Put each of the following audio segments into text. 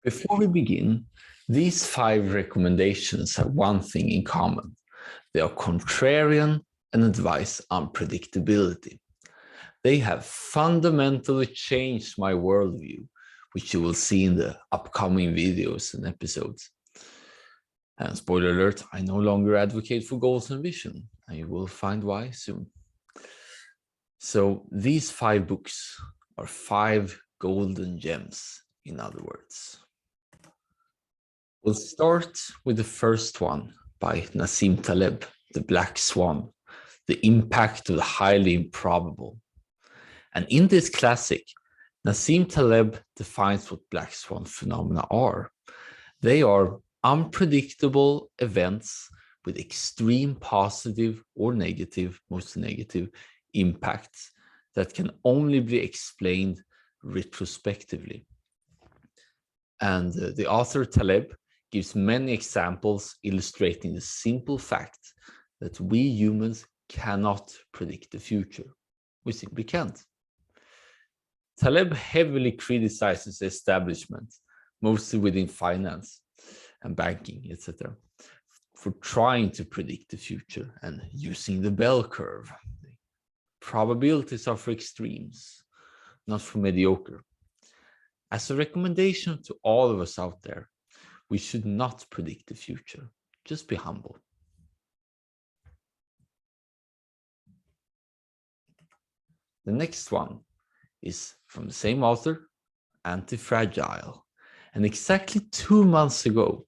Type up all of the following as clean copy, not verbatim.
Before we begin, these 5 recommendations have one thing in common. They are contrarian and advise unpredictability. They have fundamentally changed my worldview, which you will see in the upcoming videos and episodes. And spoiler alert, I no longer advocate for goals and vision, and you will find why soon. So these 5 books are 5 golden gems, in other words. We'll start with the first one by Nassim Taleb, The Black Swan, The Impact of the Highly Improbable. And in this classic, Nassim Taleb defines what black swan phenomena are. They are unpredictable events with extreme positive or negative, mostly negative, impacts that can only be explained retrospectively. And the author Taleb gives many examples illustrating the simple fact that we humans cannot predict the future. We simply can't. Taleb heavily criticizes the establishment, mostly within finance and banking, etc., for trying to predict the future and using the bell curve. Probabilities are for extremes, not for mediocre. As a recommendation to all of us out there, we should not predict the future. Just be humble. The next one is from the same author, Antifragile. And exactly 2 months ago,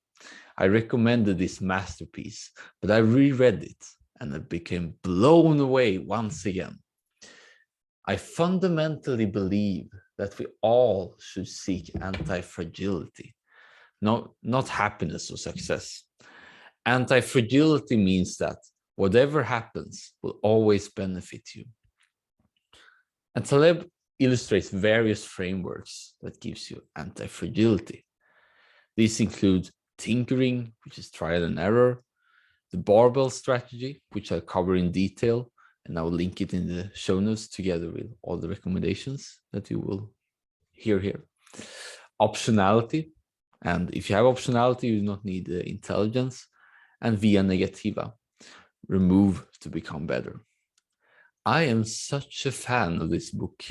I recommended this masterpiece, but I reread it and I became blown away once again. I fundamentally believe that we all should seek anti-fragility. Not happiness or success. Anti-fragility means that whatever happens will always benefit you. And Taleb illustrates various frameworks that gives you anti-fragility. These include tinkering, which is trial and error, the barbell strategy, which I'll cover in detail, and I will link it in the show notes together with all the recommendations that you will hear here. Optionality. And if you have optionality, you do not need intelligence. And via negativa, remove to become better. I am such a fan of this book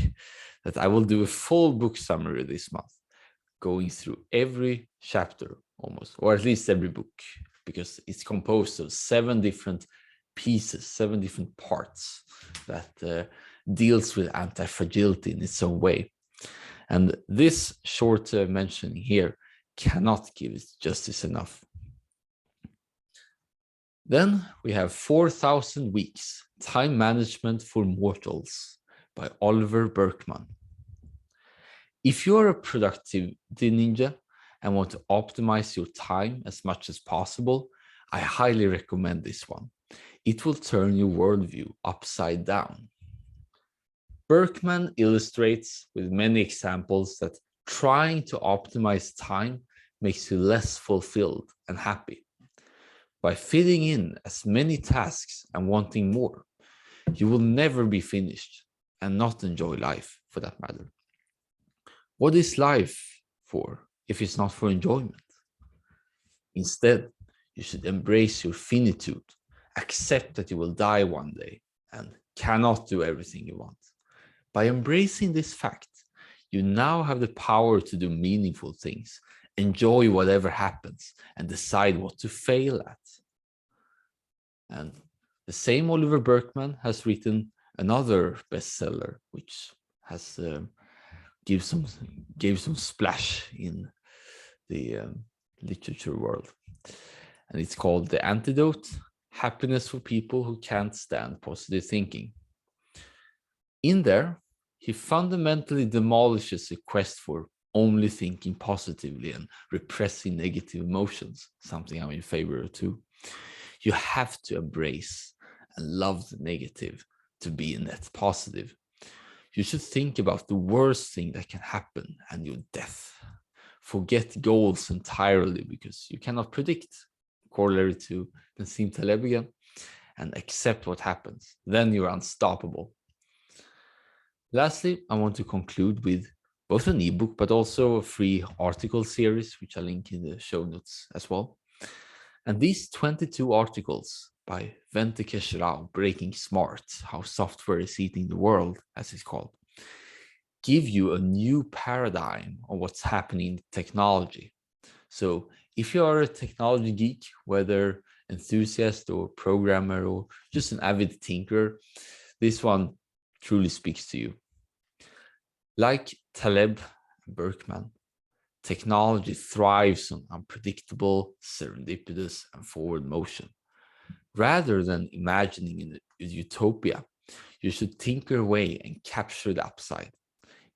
that I will do a full book summary this month, going through every chapter almost, or at least every book, because it's composed of 7 different pieces, 7 different parts that deals with anti-fragility in its own way. And this short mentioning here cannot give it justice enough. Then we have 4,000 Weeks, Time Management for Mortals by Oliver Burkeman. If you're a productivity ninja and want to optimize your time as much as possible, I highly recommend this one. It will turn your worldview upside down. Burkeman illustrates with many examples that trying to optimize time makes you less fulfilled and happy. By fitting in as many tasks and wanting more, you will never be finished and not enjoy life for that matter. What is life for if it's not for enjoyment? Instead, you should embrace your finitude, accept that you will die one day and cannot do everything you want. By embracing this fact, you now have the power to do meaningful things, enjoy whatever happens, and decide what to fail at. And the same Oliver Burkeman has written another bestseller, which has gave some splash in the literature world. And it's called The Antidote: Happiness for People Who Can't Stand Positive Thinking. In there, he fundamentally demolishes the quest for only thinking positively and repressing negative emotions, something I'm in favor of too. You have to embrace and love the negative to be a net positive. You should think about the worst thing that can happen and your death. Forget goals entirely because you cannot predict, corollary to Nassim Taleb again, and accept what happens. Then you're unstoppable. Lastly, I want to conclude with both an ebook, but also a free article series, which I'll link in the show notes as well. And these 22 articles by Venkatesh Rao, Breaking Smart, How Software is Eating the World, as it's called, give you a new paradigm on what's happening in technology. So if you are a technology geek, whether enthusiast or programmer or just an avid thinker, this one truly speaks to you. Like Taleb and Berkman, technology thrives on unpredictable, serendipitous, and forward motion. Rather than imagining a utopia, you should tinker away and capture the upside.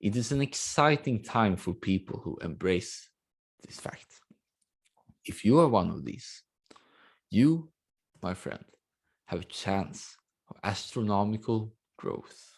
It is an exciting time for people who embrace this fact. If you are one of these, you, my friend, have a chance of astronomical growth.